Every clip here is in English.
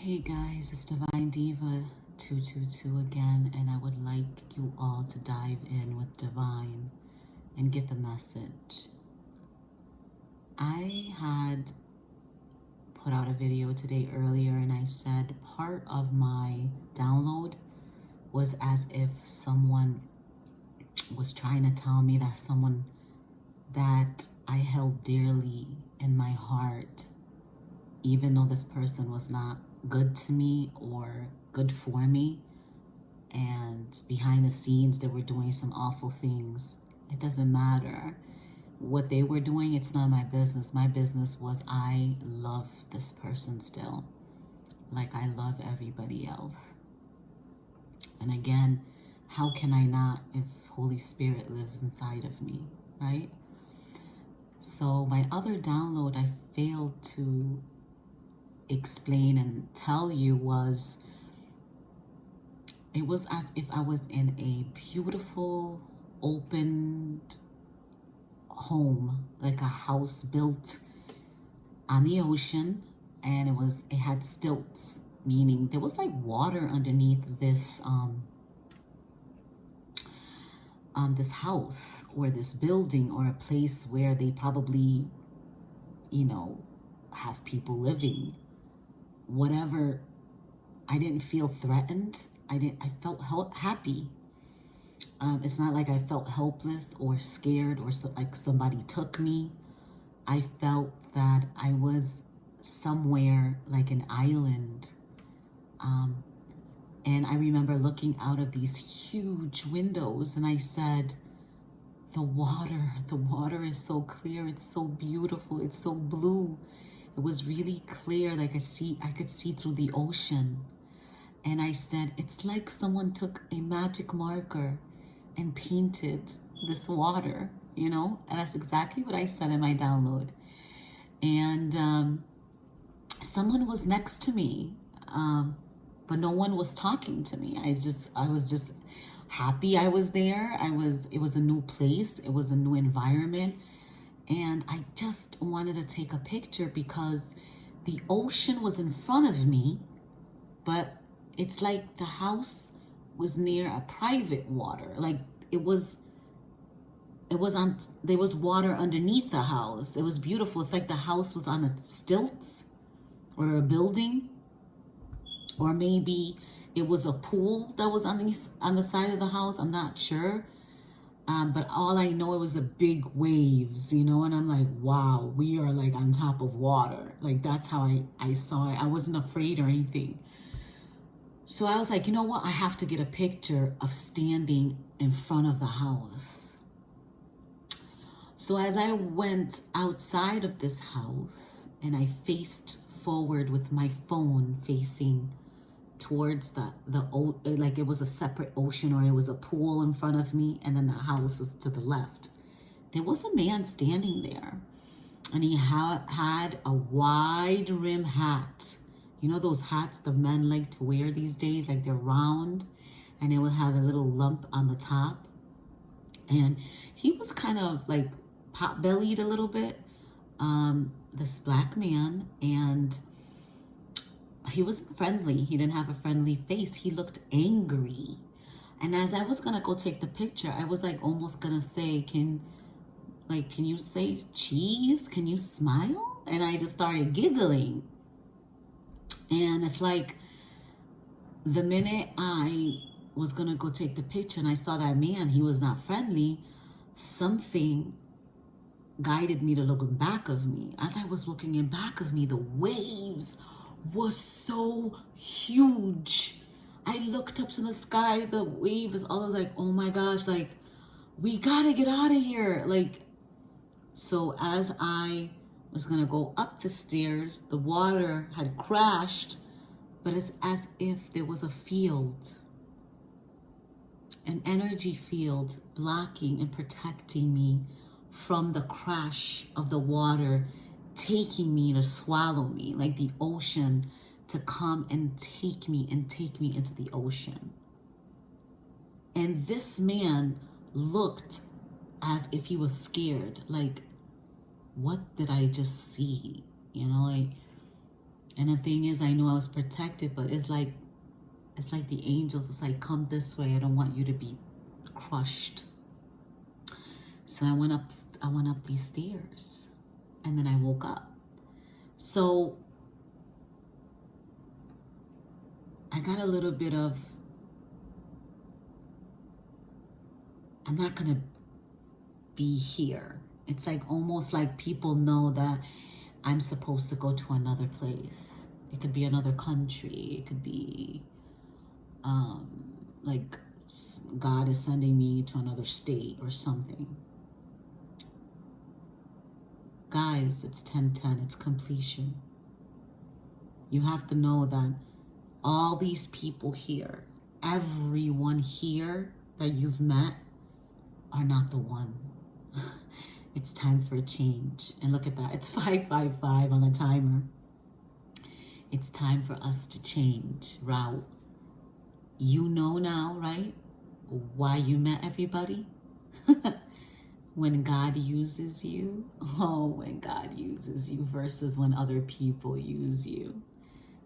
Hey guys, it's Divine Diva 222 again, and I would like you all to dive in with Divine and get the message. I had put out a video today earlier, and I said part of my download was as if someone was trying to tell me that someone that I held dearly in my heart, even though this person was not good to me or good for me, and behind the scenes they were doing some awful things. It doesn't matter what they were doing. It's not my business. My business was I love this person still, like I love everybody else. And again, how can I not if Holy Spirit lives inside of me, right? So my other download I failed to explain and tell you was, it was as if I was in a beautiful, open home, like a house built on the ocean, and it had stilts, meaning there was like water underneath this house or this building or a place where they probably, have people living. Whatever, I didn't feel threatened. I felt happy. It's not like I felt helpless or scared or like somebody took me. I felt that I was somewhere like an island. And I remember looking out of these huge windows and I said, the water is so clear. It's so beautiful. It's so blue. It was really clear. Like I could see through the ocean. And I said, it's like someone took a magic marker and painted this water, And that's exactly what I said in my download. And someone was next to me, but no one was talking to me. I was just happy I was there. It was a new place. It was a new environment. And I just wanted to take a picture because the ocean was in front of me, but it's like the house was near a private water. Like there was water underneath the house. It was beautiful. It's like the house was on a stilts or a building, or maybe it was a pool that was on the side of the house. I'm not sure. But all I know, it was the big waves, and I'm like, wow, we are like on top of water. Like that's how I saw it. I wasn't afraid or anything. So I was like, you know what? I have to get a picture of standing in front of the house. So as I went outside of this house and I faced forward with my phone facing towards like it was a separate ocean or it was a pool in front of me, and then the house was to the left. There was a man standing there, and he had a wide rim hat. You know those hats the men like to wear these days, like they're round and it would have a little lump on the top. And he was kind of like pot-bellied a little bit, this black man, and he wasn't friendly. He didn't have a friendly face. He looked angry. And as I was gonna go take the picture, I was like almost gonna say, can you say cheese? Can you smile? And I just started giggling. And it's like the minute I was gonna go take the picture and I saw that man, he was not friendly, something guided me to look in back of me. As I was looking in back of me, the waves was so huge. I looked up to the sky, the wave is all, I was like, oh my gosh, like we gotta get out of here. Like, so as I was gonna go up the stairs, the water had crashed, but it's as if there was a field, an energy field blocking and protecting me from the crash of the water taking me to swallow me, like the ocean to come and take me into the ocean. And this man looked as if he was scared, like, what did I just see? And the thing is, I know I was protected, but it's like the angels. It's like, come this way. I don't want you to be crushed. So I went up these stairs, and then I woke up. So I got a little bit of, I'm not going to be here. It's like almost like people know that I'm supposed to go to another place. It could be another country. It could be like God is sending me to another state or something. Guys, it's 10:10. It's completion. You have to know that all these people here, everyone here that you've met, are not the one. It's time for a change. And look at that. It's 5:55 on the timer. It's time for us to change route. You know now, right? Why you met everybody? When God uses you. Oh, when God uses you versus when other people use you.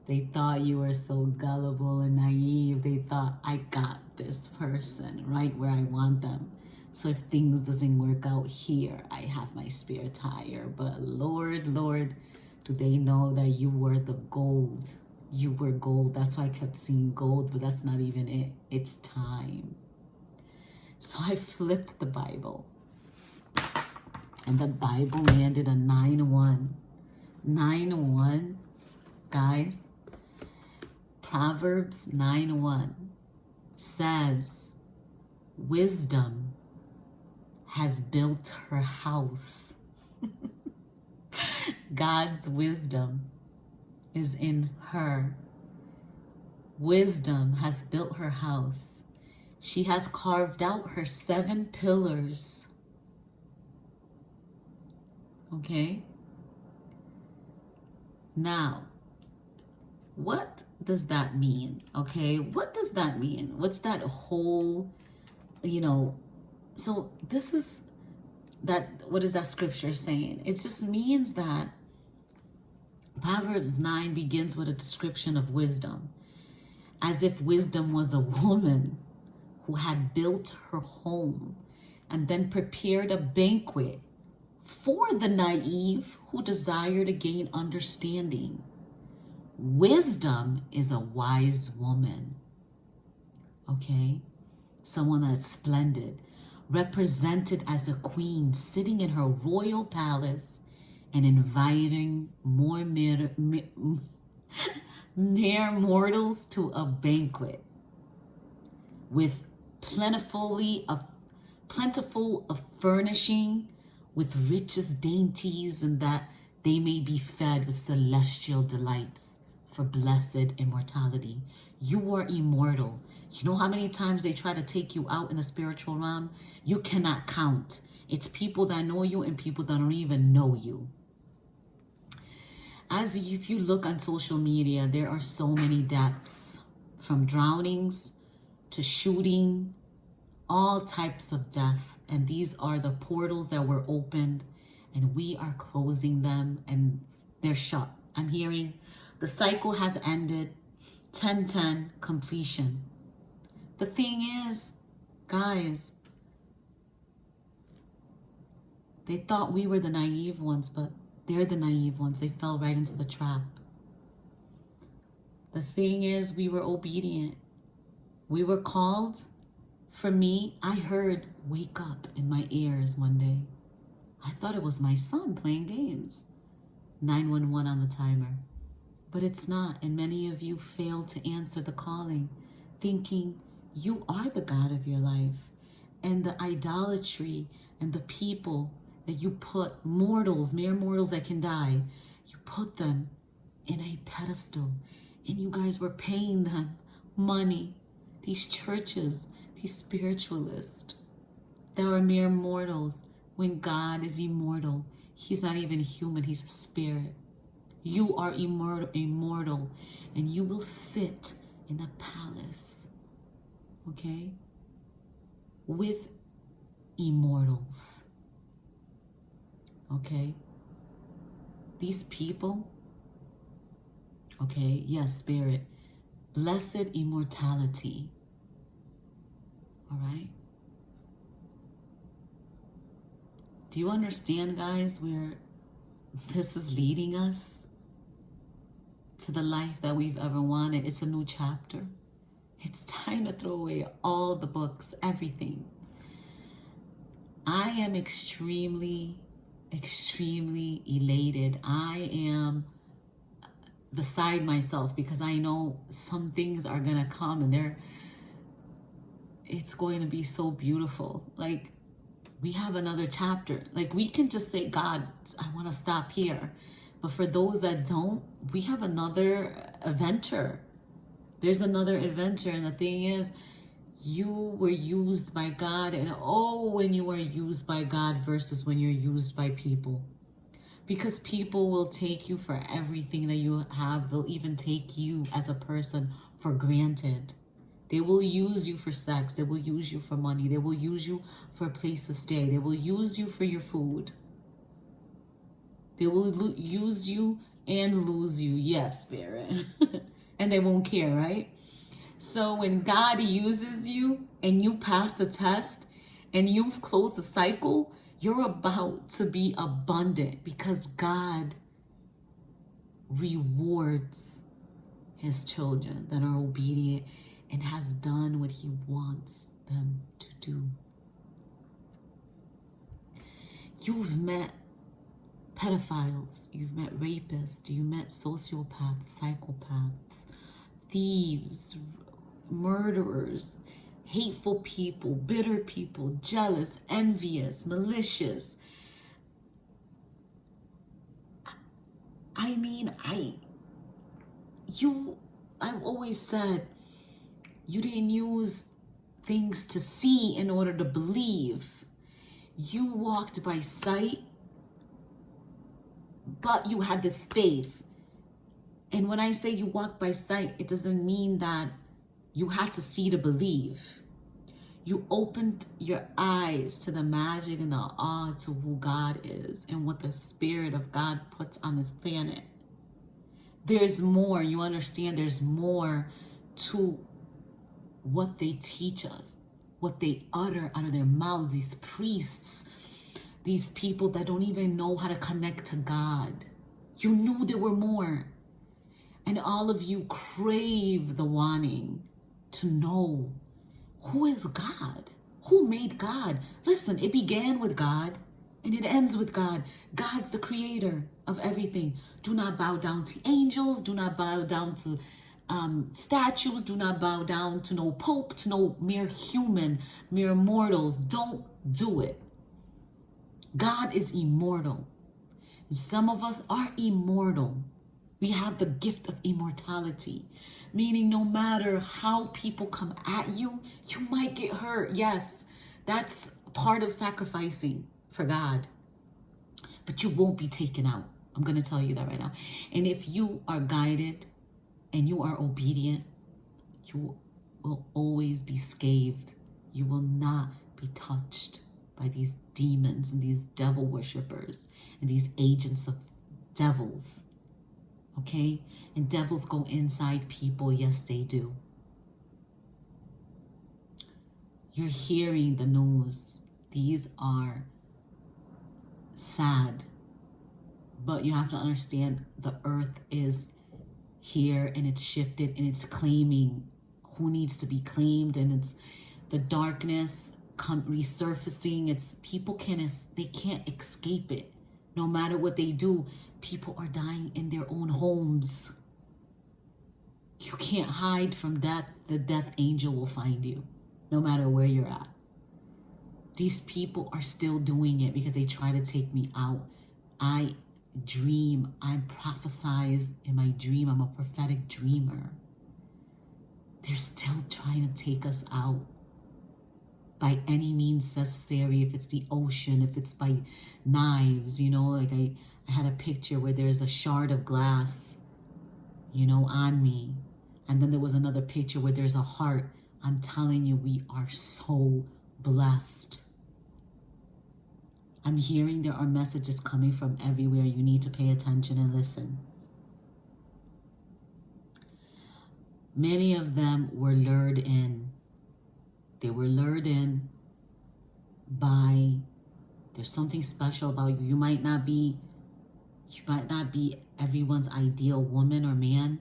They thought you were so gullible and naive. They thought, I got this person right where I want them. So if things doesn't work out here, I have my spare tire. But Lord, do they know that you were the gold? You were gold. That's why I kept seeing gold, but that's not even it. It's time. So I flipped the Bible. And the Bible landed a 9:1. 9:1, guys. Proverbs 9:1 says, wisdom has built her house. God's wisdom is in her. Wisdom has built her house. She has carved out her 7 pillars. Okay? Now, what does that mean? Okay? What does that mean? What's that whole, so this is that, what is that scripture saying? It just means that Proverbs 9 begins with a description of wisdom, as if wisdom was a woman who had built her home and then prepared a banquet for the naive who desire to gain understanding. Wisdom is a wise woman, okay? Someone that's splendid, represented as a queen sitting in her royal palace and inviting mere mortals to a banquet with plentiful of furnishing, with richest dainties, and that they may be fed with celestial delights for blessed immortality. You are immortal. You know how many times they try to take you out in the spiritual realm? You cannot count. It's people that know you and people that don't even know you. As if you look on social media, there are so many deaths, from drownings to shooting, all types of death. And these are the portals that were opened, and we are closing them, and they're shut. I'm hearing the cycle has ended. 10:10 completion. The thing is, guys, they thought we were the naive ones, but they're the naive ones. They fell right into the trap. The thing is, we were obedient. We were called. For me, I heard wake up in my ears one day. I thought it was my son playing games. 911 on the timer. But it's not, and many of you failed to answer the calling, thinking you are the God of your life. And the idolatry and the people that you put, mortals, mere mortals that can die, you put them in a pedestal, and you guys were paying them money. These churches, these spiritualists, that are mere mortals, when God is immortal. He's not even human, he's a spirit. You are immortal, and you will sit in a palace, okay, with immortals, okay? These people Okay, yes, Spirit. Blessed immortality. All right. Do you understand, guys, where this is leading us? To the life that we've ever wanted. It's a new chapter. It's time to throw away all the books, everything. I am extremely, extremely elated. I am beside myself because I know some things are going to come and it's going to be so beautiful. Like, we have another chapter. Like, we can just say, God, I want to stop here. But for those that don't, we have another adventure. There's another adventure. And the thing is, you were used by God. And oh, when you are used by God versus when you're used by people. Because people will take you for everything that you have. They'll even take you as a person for granted. They will use you for sex. They will use you for money. They will use you for a place to stay. They will use you for your food. They will use you and lose you. Yes, Spirit. And they won't care, right? So when God uses you and you pass the test and you've closed the cycle, you're about to be abundant because God rewards his children that are obedient and has done what he wants them to do. You've met pedophiles, you've met rapists, you met sociopaths, psychopaths, thieves, murderers, hateful people, bitter people, jealous, envious, malicious. I've always said, you didn't use things to see in order to believe. You walked by sight, but you had this faith. And when I say you walked by sight, it doesn't mean that you had to see to believe. You opened your eyes to the magic and the awe to who God is and what the Spirit of God puts on this planet. There's more, you understand, there's more to what they teach us, what they utter out of their mouths, these priests, these people that don't even know how to connect to God. You knew there were more. And all of you crave the wanting to know, who is God? Who made God? Listen, it began with God and it ends with God. God's the creator of everything. Do not bow down to angels. Do not bow down to statues. Do not bow down to no pope, to no mere human, mere mortals. Don't do it. God is immortal. Some of us are immortal. We have the gift of immortality, meaning no matter how people come at you, you might get hurt. Yes, that's part of sacrificing for God, but you won't be taken out. I'm going to tell you that right now. And if you are guided and you are obedient, you will always be scathed. You will not be touched by these demons and these devil worshippers and these agents of devils. Okay? And devils go inside people. Yes, they do. You're hearing the news. These are sad. But you have to understand the earth is here and it's shifted and it's claiming who needs to be claimed, and it's the darkness resurfacing. It's people can't escape it. No matter what they do, people are dying in their own homes. You can't hide from death. The death angel will find you, no matter where you're at. These people are still doing it because they try to take me out. I dream. I prophesize in my dream. I'm a prophetic dreamer. They're still trying to take us out by any means necessary. If it's the ocean, if it's by knives, like I had a picture where there's a shard of glass, on me. And then there was another picture where there's a heart. I'm telling you, we are so blessed. I'm hearing there are messages coming from everywhere. You need to pay attention and listen. Many of them were lured in. They were lured in by, there's something special about you. You might not be everyone's ideal woman or man,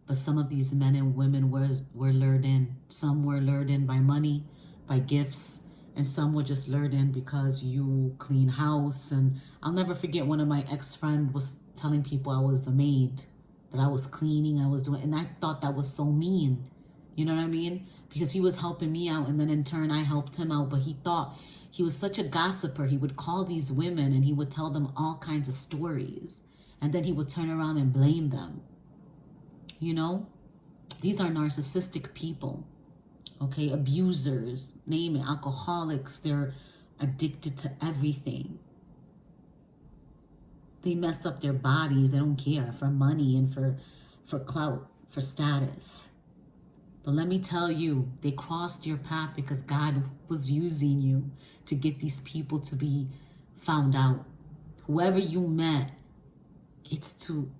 but some of these men and women were lured in. Some were lured in by money, by gifts, and some were just lured in because you clean house. And I'll never forget, one of my ex-friend was telling people I was the maid, that I was cleaning, I was doing, and I thought that was so mean. You know what I mean? Because he was helping me out, and then in turn I helped him out. But he thought, he was such a gossiper. He would call these women and he would tell them all kinds of stories. And then he would turn around and blame them. You know, these are narcissistic people, okay? Abusers, name it, alcoholics. They're addicted to everything. They mess up their bodies. They don't care for money and for clout, for status. But let me tell you, they crossed your path because God was using you to get these people to be found out. Whoever you met, it's to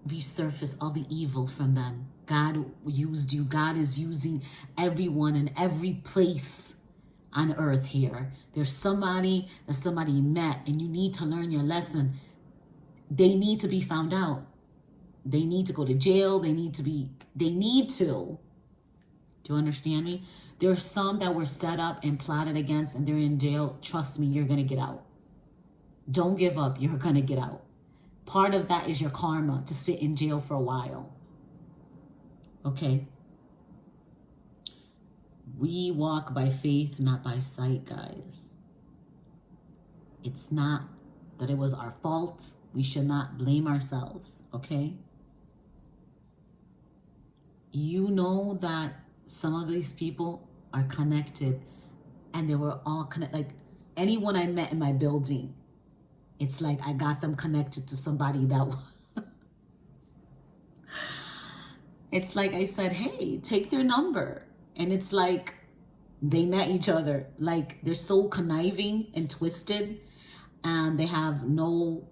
resurface all the evil from them. God used you. God is using everyone in every place on earth here. There's somebody that somebody met, and you need to learn your lesson. They need to be found out. They need to go to jail. They need to. Do you understand me? There are some that were set up and plotted against, and they're in jail. Trust me, you're going to get out. Don't give up. You're going to get out. Part of that is your karma, to sit in jail for a while. Okay? We walk by faith, not by sight, guys. It's not that it was our fault. We should not blame ourselves, okay? You know that some of these people are connected, and they were all connected. Like anyone I met in my building, it's like I got them connected to somebody that it's like I said, hey, take their number. And it's like they met each other. Like they're so conniving and twisted, and they have no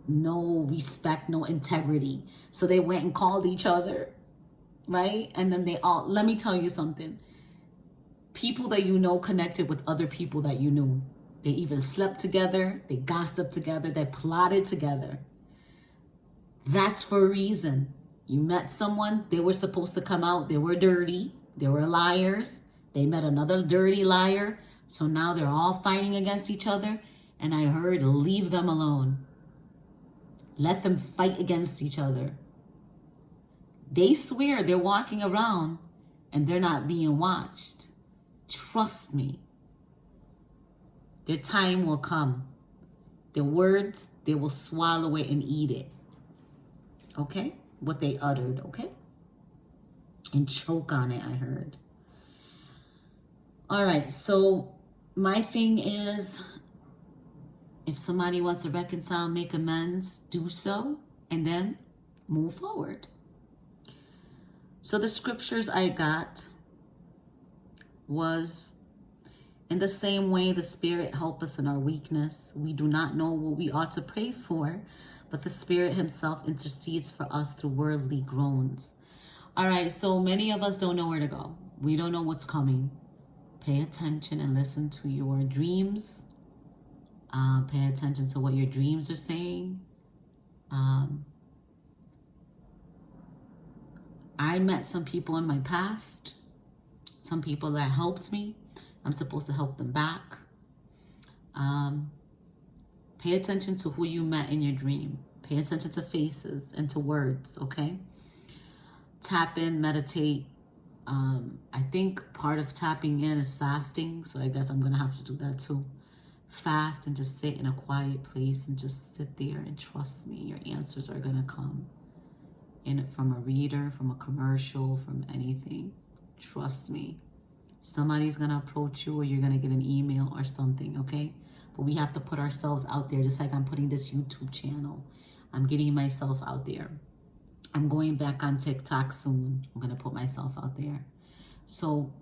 respect, no integrity. So they went and called each other, right? And then let me tell you something. People that you know connected with other people that you knew. They even slept together. They gossiped together. They plotted together. That's for a reason. You met someone. They were supposed to come out. They were dirty. They were liars. They met another dirty liar. So now they're all fighting against each other. And I heard, leave them alone. Let them fight against each other. They swear they're walking around and they're not being watched. Trust me. Their time will come. Their words, they will swallow it and eat it. Okay? What they uttered, okay? And choke on it, I heard. All right, so my thing is, if somebody wants to reconcile, make amends, do so, and then move forward. So the scriptures I got was, in the same way the Spirit helps us in our weakness. We do not know what we ought to pray for, but the Spirit himself intercedes for us through worldly groans. All right, so many of us don't know where to go. We don't know what's coming. Pay attention and listen to your dreams. Pay attention to what your dreams are saying. I met some people in my past, some people that helped me. I'm supposed to help them back. Pay attention to who you met in your dream. Pay attention to faces and to words, okay? Tap in, meditate. I think part of tapping in is fasting, so I guess I'm going to have to do that too. Fast and just sit in a quiet place and just sit there and trust me, your answers are going to come. From a reader, from a commercial, from anything. Trust me. Somebody's going to approach you, or you're going to get an email or something, okay? But we have to put ourselves out there, just like I'm putting this YouTube channel. I'm getting myself out there. I'm going back on TikTok soon. I'm going to put myself out there. So,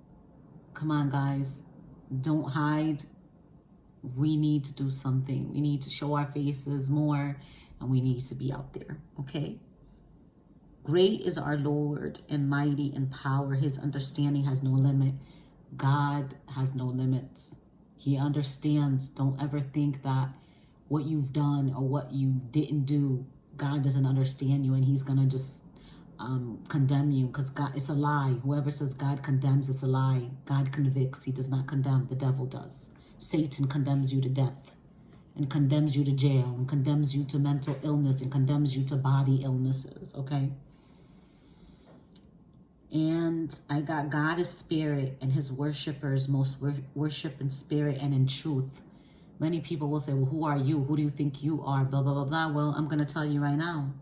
come on, guys. Don't hide. We need to do something. We need to show our faces more, and we need to be out there, okay? Great is our Lord and mighty in power. His understanding has no limit. God has no limits. He understands. Don't ever think that what you've done or what you didn't do, God doesn't understand you and he's going to just condemn you, because God, it's a lie. Whoever says God condemns, it's a lie. God convicts. He does not condemn. The devil does. Satan condemns you to death and condemns you to jail and condemns you to mental illness and condemns you to body illnesses, okay? And I got God is spirit, and his worshipers most worship in spirit and in truth. Many people will say, well, who are you? Who do you think you are? Blah, blah, blah, blah. Well, I'm going to tell you right now.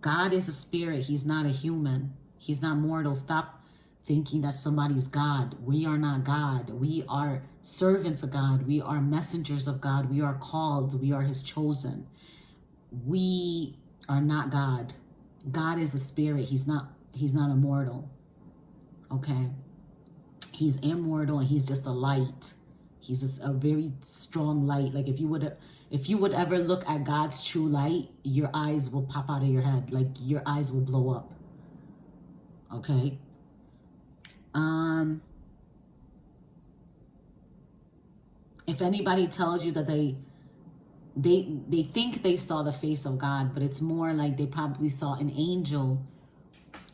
God is a spirit. He's not a human. He's not mortal. Stop thinking that somebody's God. We are not God. We are servants of God. We are messengers of God. We are called. We are his chosen. We are not God. God is a spirit. He's not immortal. Okay? He's immortal, and he's just a light. He's just a very strong light. Like if you would ever look at God's true light, your eyes will pop out of your head. Like your eyes will blow up. Okay? If anybody tells you that they think they saw the face of God, but it's more like they probably saw an angel,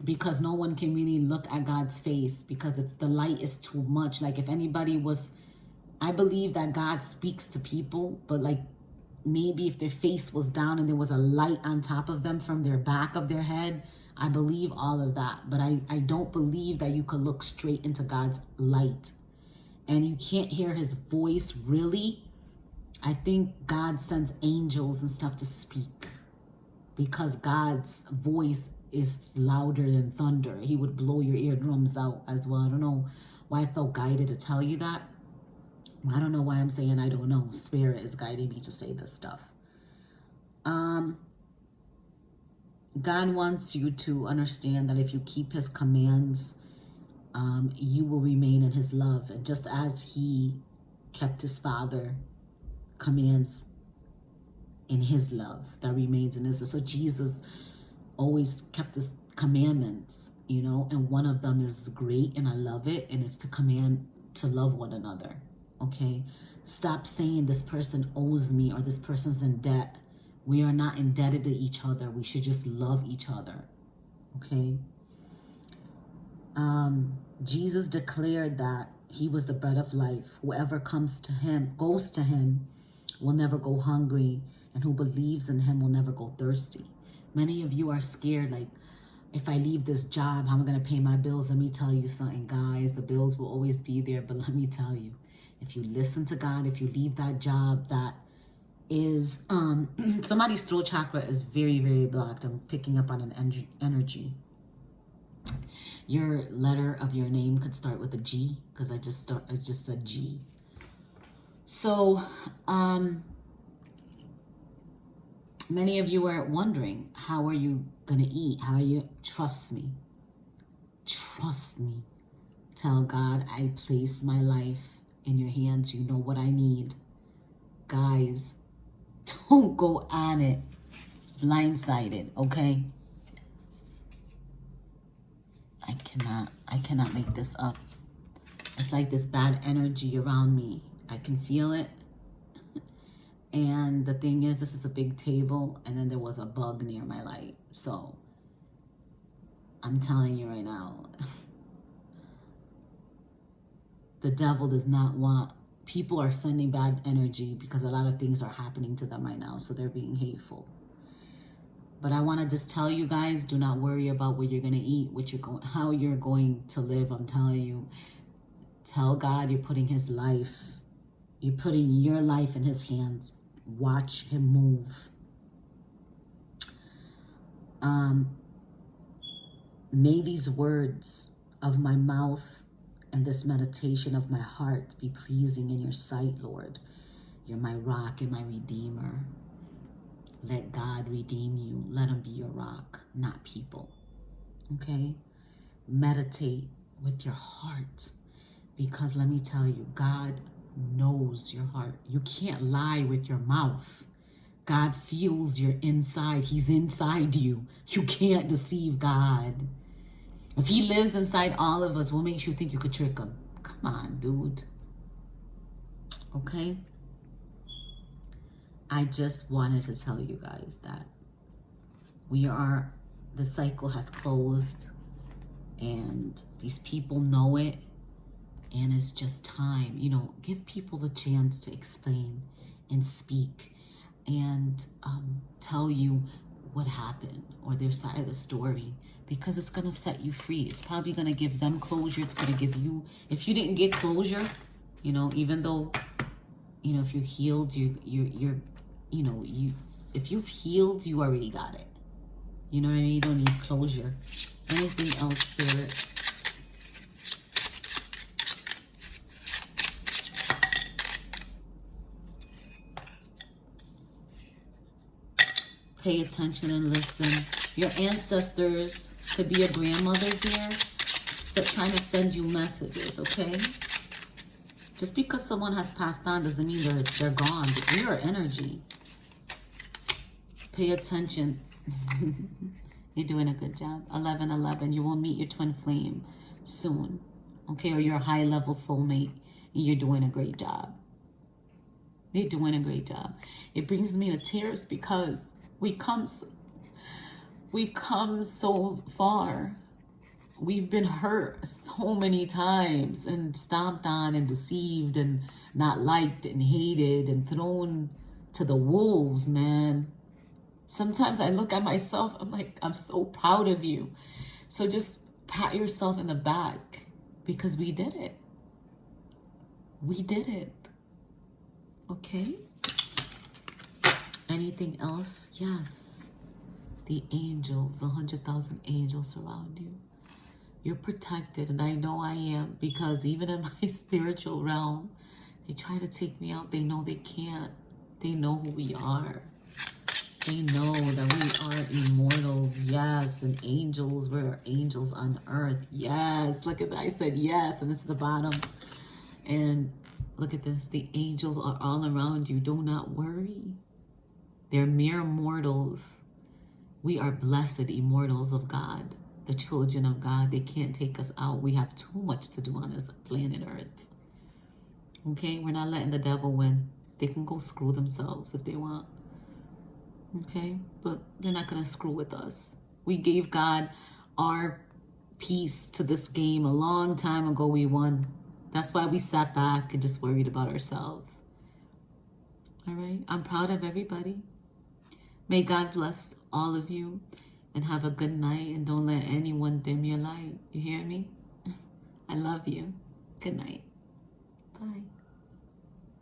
because no one can really look at God's face because the light is too much. Like if anybody was, I believe that God speaks to people, but like maybe if their face was down and there was a light on top of them from their back of their head, I believe all of that. But I don't believe that you could look straight into God's light and you can't hear his voice really. I think God sends angels and stuff to speak, because God's voice is louder than thunder. He would blow your eardrums out as well. I don't know why I felt guided to tell you that. I don't know why I'm saying I don't know. Spirit is guiding me to say this stuff. God wants you to understand that if you keep his commands, you will remain in his love. And just as he kept his Father commands in his love, that remains in his love. So Jesus always kept his commandments, you know, and one of them is great and I love it, and it's to command to love one another. Okay? Stop saying this person owes me or this person's in debt. We are not indebted to each other. We should just love each other. Okay? Jesus declared that he was the bread of life. Whoever comes to him, goes to him, will never go hungry, and who believes in him will never go thirsty. Many of you are scared, like, if I leave this job, how am I going to pay my bills? Let me tell you something, guys. The bills will always be there, but let me tell you, if you listen to God, if you leave that job that is, somebody's throat chakra is very, very blocked. I'm picking up on an energy. Your letter of your name could start with a G, because I just said G. So, many of you are wondering, how are you going to eat? How are you? Trust me. Trust me. Tell God, I place my life in your hands. You know what I need. Guys, don't go on it blindsided, okay? I cannot make this up. It's like this bad energy around me. I can feel it. And the thing is, this is a big table, and then there was a bug near my light. So I'm telling you right now, the devil does not want, people are sending bad energy because a lot of things are happening to them right now. So they're being hateful. But I want to just tell you guys, do not worry about what you're going to eat, how you're going to live. I'm telling you, tell God you're putting his life, you're putting your life in his hands. Watch him move. May these words of my mouth and this meditation of my heart be pleasing in your sight, Lord. You're my rock and my redeemer. Let God redeem you. Let him be your rock, not people. Okay? Meditate with your heart, because let me tell you, God knows your heart. You can't lie with your mouth. God feels your inside. He's inside you. You can't deceive God. If he lives inside all of us, what makes you think you could trick him? Come on, dude. Okay? I just wanted to tell you guys that the cycle has closed, and these people know it, and it's just time. You know, give people the chance to explain and speak and tell you what happened or their side of the story, because it's going to set you free. It's probably going to give them closure. It's going to give you, if you didn't get closure, you know, even though, you know, if you're healed, if you've healed, you already got it. You know what I mean? You don't need closure. Anything else, Spirit? Pay attention and listen. Your ancestors could be a grandmother here, trying to send you messages, okay? Just because someone has passed on doesn't mean they're gone. We are energy. Pay attention. You're doing a good job. 1111, you will meet your twin flame soon, okay? Or your high-level soulmate, and you're doing a great job. You're doing a great job. It brings me to tears because we come so far. We've been hurt so many times and stomped on and deceived and not liked and hated and thrown to the wolves, man. Sometimes I look at myself, I'm like, I'm so proud of you. So just pat yourself in the back, because we did it. We did it. Okay? Anything else? Yes. The angels, 100,000 angels surround you. You're protected, and I know I am, because even in my spiritual realm, they try to take me out. They know they can't. They know who we are. They know that we are immortal. Yes, and angels, we're angels on earth. Yes, look at that. I said yes, and it's the bottom. And look at this. The angels are all around you. Do not worry. They're mere mortals. We are blessed immortals of God, the children of God. They can't take us out. We have too much to do on this planet Earth. Okay? We're not letting the devil win. They can go screw themselves if they want. Okay? But they're not going to screw with us. We gave God our piece to this game a long time ago. We won. That's why we sat back and just worried about ourselves. All right? I'm proud of everybody. May God bless all of you, and have a good night, and don't let anyone dim your light. You hear me? I love you. Good night. Bye.